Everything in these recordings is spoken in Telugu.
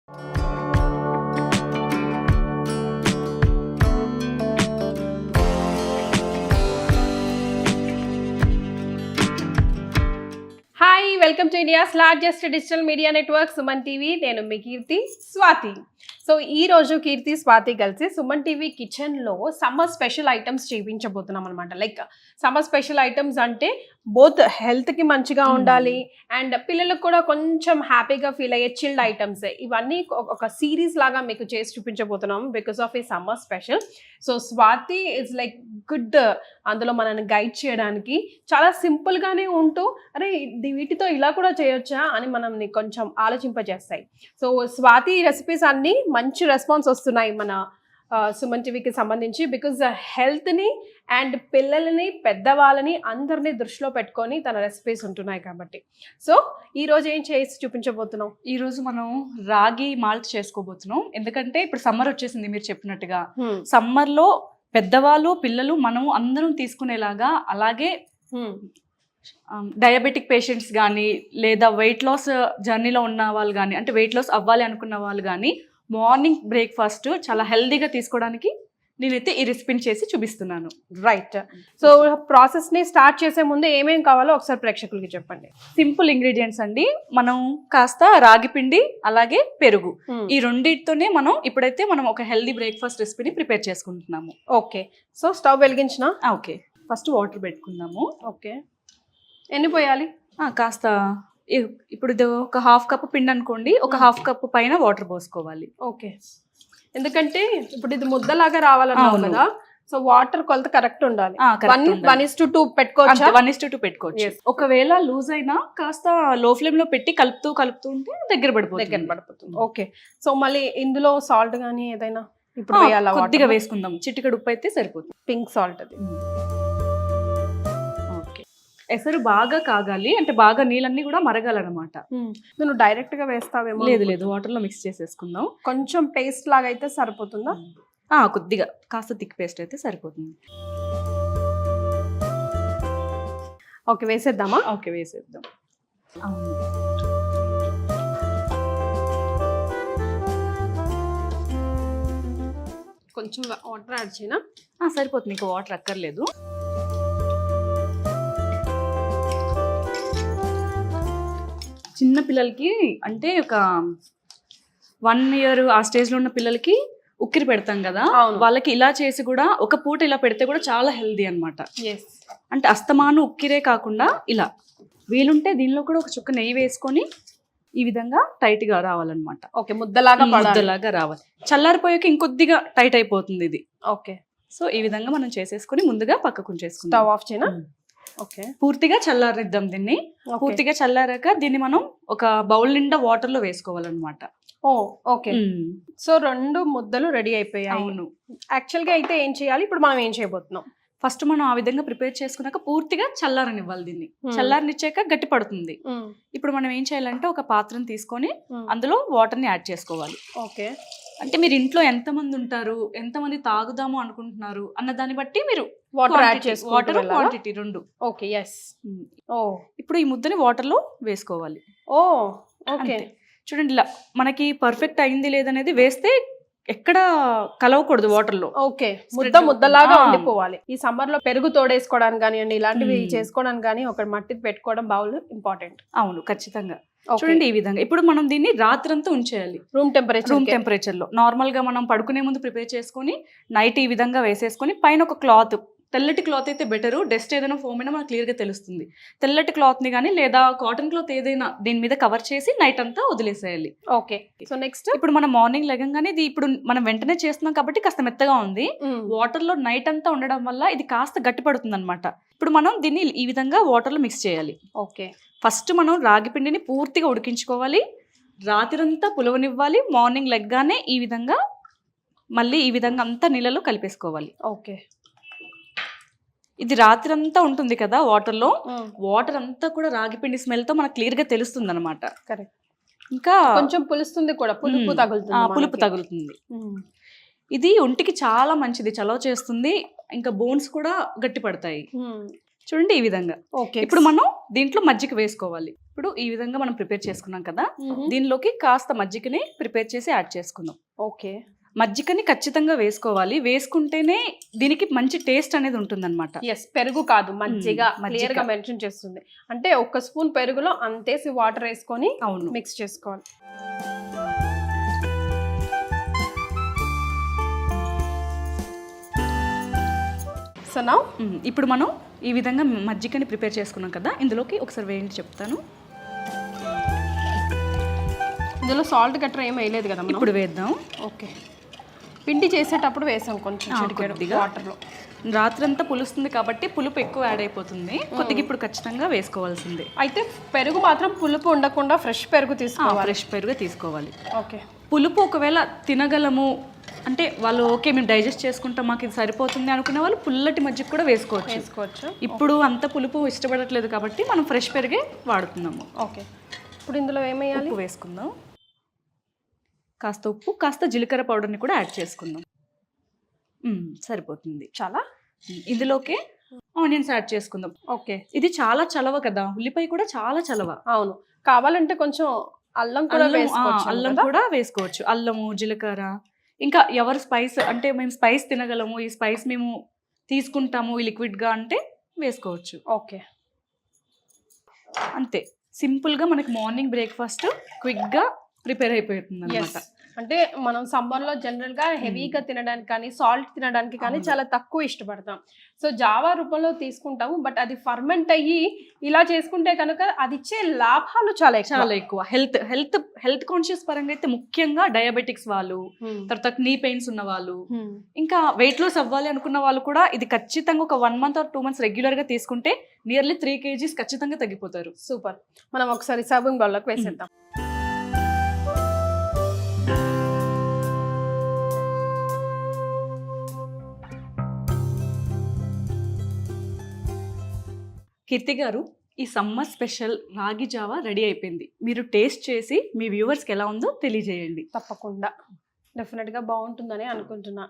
Hi, welcome to India's largest digital media network Suman TV. నేను మీ కీర్తి స్వాతి. సో ఈ రోజు కీర్తి స్వాతి కలిసి సుమన్ టీవీ కిచెన్లో సమ్మర్ స్పెషల్ ఐటమ్స్ చూపించబోతున్నాం అనమాట. లైక్ సమ్మర్ స్పెషల్ ఐటమ్స్ అంటే బోత్ హెల్త్కి మంచిగా ఉండాలి అండ్ పిల్లలకు కూడా కొంచెం హ్యాపీగా ఫీల్ అయ్యే చిల్డ్ ఐటమ్స్. ఇవన్నీ ఒక సిరీస్ లాగా మీకు చేసి చూపించబోతున్నాం బికాస్ ఆఫ్ ఈ summer special. So Swathi is like good అందులో మనల్ని గైడ్ చేయడానికి. చాలా సింపుల్గానే ఉంటూ అరే వీటితో ఇలా కూడా చేయొచ్చా అని మనల్ని కొంచెం ఆలోచింపజేస్తాయి. సో స్వాతి రెసిపీస్ అన్నీ మంచి రెస్పాన్స్ వస్తున్నాయి మన సుమన్ టీవీకి సంబంధించి. బికాజ్ హెల్త్ని అండ్ పిల్లల్ని పెద్దవాళ్ళని అందరినీ దృష్టిలో పెట్టుకొని తన రెసిపీస్ ఉంటున్నాయి కాబట్టి. సో ఈరోజు ఏం చేసి చూపించబోతున్నాం? ఈరోజు మనం రాగి మాల్ట్ చేసుకోబోతున్నాం. ఎందుకంటే ఇప్పుడు సమ్మర్ వచ్చేసింది, మీరు చెప్పినట్టుగా సమ్మర్లో పెద్దవాళ్ళు పిల్లలు మనం అందరం తీసుకునేలాగా, అలాగే డయాబెటిక్ పేషెంట్స్ కానీ లేదా వెయిట్ లాస్ జర్నీలో ఉన్న వాళ్ళు కానీ, అంటే వెయిట్ లాస్ అవ్వాలి అనుకున్న వాళ్ళు కానీ మార్నింగ్ బ్రేక్ఫాస్ట్ చాలా హెల్దీగా తీసుకోవడానికి నేనైతే ఈ రెసిపీని చేసి చూపిస్తున్నాను. రైట్. సో ప్రాసెస్ని స్టార్ట్ చేసే ముందు ఏమేమి కావాలో ఒకసారి ప్రేక్షకులకి చెప్పండి. సింపుల్ ఇంగ్రీడియంట్స్ అండి. మనం కాస్త రాగి పిండి అలాగే పెరుగు, ఈ రెండింటితోనే ఇప్పుడైతే మనం ఒక హెల్దీ బ్రేక్ఫాస్ట్ రెసిపీని ప్రిపేర్ చేసుకుంటున్నాము. ఓకే. సో స్టవ్ వెలిగించిన? ఓకే. ఫస్ట్ వాటర్ పెట్టుకుందాము. ఓకే. ఎన్ని పోయాలి? కాస్త ఇప్పుడు ఇది ఒక హాఫ్ కప్ పిండి అనుకోండి, ఒక హాఫ్ కప్ పైన వాటర్ పోసుకోవాలి. ఓకే. ఎందుకంటే ఇప్పుడు ఇది ముద్దలాగా రావాలన్నావు కదా, సో వాటర్ కొలత కరెక్ట్ ఉండాలి. 1:2 పెట్టుకోవచ్చు. 1:2 పెట్టుకోవచ్చు. ఒకవేళ లూజ్ అయినా కాస్త లో ఫ్లేమ్ లో పెట్టి కలుపుతూ ఉంటే దగ్గర పడిపోతుంది. ఓకే. సో మళ్ళీ ఇందులో సాల్ట్ గానీ ఏదైనా ఇప్పుడు వేయాలా? కొద్దిగా వేసుకుందాం. చిటికెడు ఉప్పు అయితే సరిపోతుంది. పింక్ సాల్ట్ అది. ఎసరు బాగా కాగాలి, అంటే బాగా నీళ్ళన్నీ కూడా మరగాలన్నమాట. నువ్వు డైరెక్ట్ గా వేస్తావేమో? లేదు, వాటర్ లో మిక్స్ చేసేసుకుందాం. కొంచెం పేస్ట్ లాగా అయితే సరిపోతుందా? కొద్దిగా కాస్త థిక్ పేస్ట్ అయితే సరిపోతుంది. ఓకే, వేసేద్దామా? ఓకే, వేసేద్దాం. కొంచెం వాటర్ యాడ్ చేయనా? సరిపోతుంది, ఇంకా వాటర్ అక్కర్లేదు. చిన్న పిల్లలకి అంటే ఒక 1 year ఆ స్టేజ్ లో ఉన్న పిల్లలకి ఉక్కిరి పెడతాం కదా, వాళ్ళకి ఇలా చేసి కూడా ఒక పూట ఇలా పెడితే కూడా చాలా హెల్దీ అన్నమాట. అంటే అస్తమాను ఉక్కిరే కాకుండా ఇలా వీలుంటే దీనిలో కూడా ఒక చుక్క నెయ్యి వేసుకొని ఈ విధంగా టైట్ గా రావాలన్నమాట. ఓకే, ముద్దలాగా రావాలి. చల్లారిపోయాక ఇంకొద్దిగా టైట్ అయిపోతుంది ఇది. ఓకే. సో ఈ విధంగా మనం చేసేసుకొని ముందుగా పక్కకు ఉంచేసుకుందాం. స్టవ్ ఆఫ్ చేయనా? ఓకే. పూర్తిగా చల్లారిద్దాం దీన్ని. పూర్తిగా చల్లారాక దీన్ని మనం ఒక బౌల్ నిండా వాటర్ లో వేసుకోవాలన్నమాట. ఓకే. సో 2 ముద్దలు రెడీ అయిపోయాయి. అవును. యాక్చువల్ గా అయితే ఏం చేయాలి ఇప్పుడు? మనం ఏం చేయబోతున్నాం? ఫస్ట్ మనం ఆ విధంగా ప్రిపేర్ చేసుకున్నాక పూర్తిగా చల్లారనివ్వాలి దీన్ని. చల్లారనిచ్చాక గట్టి పడుతుంది. ఇప్పుడు మనం ఏం చేయాలంటే ఒక పాత్రను తీసుకొని అందులో వాటర్ ని యాడ్ చేసుకోవాలి. ఓకే. అంటే మీరు ఇంట్లో ఎంతమంది ఉంటారు, ఎంతమంది తాగుదాము అనుకుంటున్నారు అన్న దాన్ని బట్టి మీరు వాటర్ యాడ్ చేసుకోవాలి. Water quantity 2. ఓకే. ఎస్. ఇప్పుడు ఈ ముద్దని వాటర్ లో వేసుకోవాలి. ఓకే. చూడండి, ఇలా మనకి పర్ఫెక్ట్ అయింది లేదనేది వేస్తే ఎక్కడ కలవకూడదు వాటర్ లో. ఓకే, ముద్దలాగా ఉండిపోవాలి. ఈ సమ్మర్ లో పెరుగు తోడేసుకోవడానికి కానివ్వండి, ఇలాంటివి చేసుకోవడానికి కానీ ఒక మట్టి పెట్టుకోవడం బౌల్ ఇంపార్టెంట్. అవును, ఖచ్చితంగా. చూడండి ఈ విధంగా ఇప్పుడు మనం దీన్ని రాత్రంతా ఉంచేయాలి రూమ్ టెంపరేచర్ లో. నార్మల్ గా మనం పడుకునే ముందు ప్రిపేర్ చేసుకుని నైట్ ఈ విధంగా వేసేసుకొని పైన ఒక క్లాత్, తెల్లటి క్లాత్ అయితే బెటరు. డస్ట్ ఏదైనా ఫోమ్ అయినా మనకు క్లియర్ గా తెలుస్తుంది. తెల్లటి క్లాత్ ని కానీ లేదా కాటన్ క్లాత్ ఏదైనా దీని మీద కవర్ చేసి నైట్ అంతా వదిలేసేయాలి. ఓకే. సో నెక్స్ట్ ఇప్పుడు మనం మార్నింగ్ లెగంగానే ఇది ఇప్పుడు మనం వెంటనే చేస్తున్నాం కాబట్టి కాస్త మెత్తగా ఉంది. వాటర్ లో నైట్ అంతా ఉండడం వల్ల ఇది కాస్త గట్టి పడుతుంది అనమాట. ఇప్పుడు మనం దీన్ని ఈ విధంగా వాటర్ లో మిక్స్ చేయాలి. ఓకే. ఫస్ట్ మనం రాగి పిండిని పూర్తిగా ఉడికించుకోవాలి. రాత్రంతా పులవనివ్వాలి. మార్నింగ్ లెగ్గానే ఈ విధంగా మళ్ళీ ఈ విధంగా అంతా నీళ్ళలో కలిపేసుకోవాలి. ఓకే. ఇది రాత్రి అంతా ఉంటుంది కదా వాటర్ లో, వాటర్ అంతా కూడా రాగి పిండి స్మెల్ తో మనకు క్లియర్ గా తెలుస్తుంది అనమాట. ఇంకా కొంచెం పులుస్తుంది కూడా, పులుపు తగులుతుంది. ఇది ఒంటికి చాలా మంచిది, చలవ చేస్తుంది. ఇంకా బోన్స్ కూడా గట్టి పడతాయి. చూడండి ఈ విధంగా. ఓకే. ఇప్పుడు మనం దీంట్లో మజ్జిగ వేసుకోవాలి. ఇప్పుడు ఈ విధంగా మనం ప్రిపేర్ చేసుకున్నాం కదా, దీనిలోకి కాస్త మజ్జిగని ప్రిపేర్ చేసి యాడ్ చేసుకుందాం. ఓకే. మజ్జిగని ఖచ్చితంగా వేసుకోవాలి, వేసుకుంటేనే దీనికి మంచి టేస్ట్ అనేది ఉంటుందన్నమాట. ఎస్, పెరుగు కాదు మజ్జిగ క్లియర్ గా మెన్షన్ చేస్తుంది. అంటే 1 స్పూన్ పెరుగులో అంతేసి వాటర్ వేసుకొని అవును మిక్స్ చేసుకోవాలి. సో నౌ ఇప్పుడు మనం ఈ విధంగా మజ్జిగని ప్రిపేర్ చేసుకున్నాం కదా, ఇందులోకి ఒకసారి వేయండి చెప్తాను. ఇందులో సాల్ట్ గట్రా ఏం వేయలేదు కదా ఇప్పుడు వేద్దాం. ఓకే. పిండి చేసేటప్పుడు వేసాం కొంచెం కొద్దిగా వాటర్లో. రాత్రంతా పులుస్తుంది కాబట్టి పులుపు ఎక్కువ యాడ్ అయిపోతుంది, కొద్దిగా ఇప్పుడు ఖచ్చితంగా వేసుకోవాల్సిందే. అయితే పెరుగు మాత్రం పులుపు ఉండకుండా ఫ్రెష్ పెరుగు తీసుకోవాలి. ఫ్రెష్ పెరుగు తీసుకోవాలి. ఓకే. పులుపు ఒకవేళ తినగలము అంటే వాళ్ళు ఓకే మేము డైజెస్ట్ చేసుకుంటాం మాకు ఇది సరిపోతుంది అనుకునే వాళ్ళు పుల్లటి మజ్జిగ కూడా వేసుకోవచ్చు. ఇప్పుడు అంత పులుపు ఇష్టపడట్లేదు కాబట్టి మనం ఫ్రెష్ పెరుగే వాడుతున్నాము. ఓకే. ఇప్పుడు ఇందులో ఏమేయాలి? ఉప్పు వేసుకుందాం, కాస్త ఉప్పు, కాస్త జీలకర్ర పౌడర్ని కూడా యాడ్ చేసుకుందాం. సరిపోతుంది చాలా. ఇందులోకి ఆనియన్స్ యాడ్ చేసుకుందాం. ఓకే. ఇది చాలా చలవ కదా, ఉల్లిపాయ కూడా చాలా చలవ. అవును, కావాలంటే కొంచెం అల్లం కూడా వేసుకోవచ్చు. అల్లము, జీలకర్ర, ఇంకా ఎవరు స్పైస్ అంటే మేము స్పైస్ తినగలము, ఈ స్పైస్ మేము తీసుకుంటాము ఈ లిక్విడ్గా అంటే వేసుకోవచ్చు. ఓకే. అంతే సింపుల్గా మనకి మార్నింగ్ బ్రేక్ఫాస్ట్ క్విక్గా ప్రిపేర్ అయిపోతుంది అన్నమాట. అంటే మనం సమ్మర్లో జనరల్గా హెవీగా తినడానికి కానీ సాల్ట్ తినడానికి కానీ చాలా తక్కువ ఇష్టపడతాం. సో జావా రూపంలో తీసుకుంటాము, బట్ అది ఫర్మెంట్ అయ్యి ఇలా చేసుకుంటే కనుక అది ఇచ్చే లాభాలు చాలా ఎక్కువ. హెల్త్ కాన్షియస్ పరంగా అయితే ముఖ్యంగా డయాబెటిక్స్ వాళ్ళు, తర్వాత నీ పెయిన్స్ ఉన్న వాళ్ళు, ఇంకా వెయిట్ లాస్ అవ్వాలి అనుకున్న వాళ్ళు కూడా ఇది ఖచ్చితంగా ఒక 1 month or 2 months రెగ్యులర్ గా తీసుకుంటే నియర్లీ 3 kgs ఖచ్చితంగా తగ్గిపోతారు. సూపర్. మనం ఒకసారి సర్వింగ్ బౌల్లోకి వేసేద్దాం. కీర్తి గారు, ఈ సమ్మర్ స్పెషల్ రాగి జావా రెడీ అయిపోయింది. మీరు టేస్ట్ చేసి మీ వ్యూవర్స్కి ఎలా ఉందో తెలియజేయండి. తప్పకుండా, డెఫినెట్గా బాగుంటుందని అనుకుంటున్నా.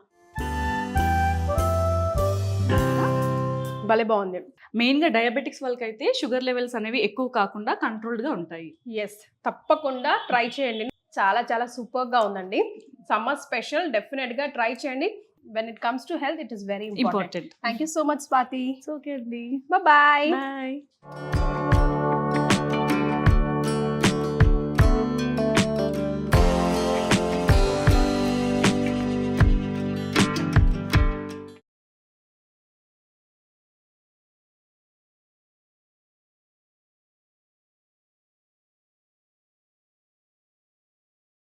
భలే బాగుంది. మెయిన్గా డయాబెటిక్స్ వాళ్ళకైతే షుగర్ లెవెల్స్ అనేవి ఎక్కువ కాకుండా కంట్రోల్డ్గా ఉంటాయి. ఎస్, తప్పకుండా ట్రై చేయండి. చాలా చాలా సూపర్గా ఉందండి. సమ్మర్ స్పెషల్ డెఫినెట్గా ట్రై చేయండి. When it comes to health, it is very important. Thank you so much, Swati. It's okay. Bye-bye. Bye.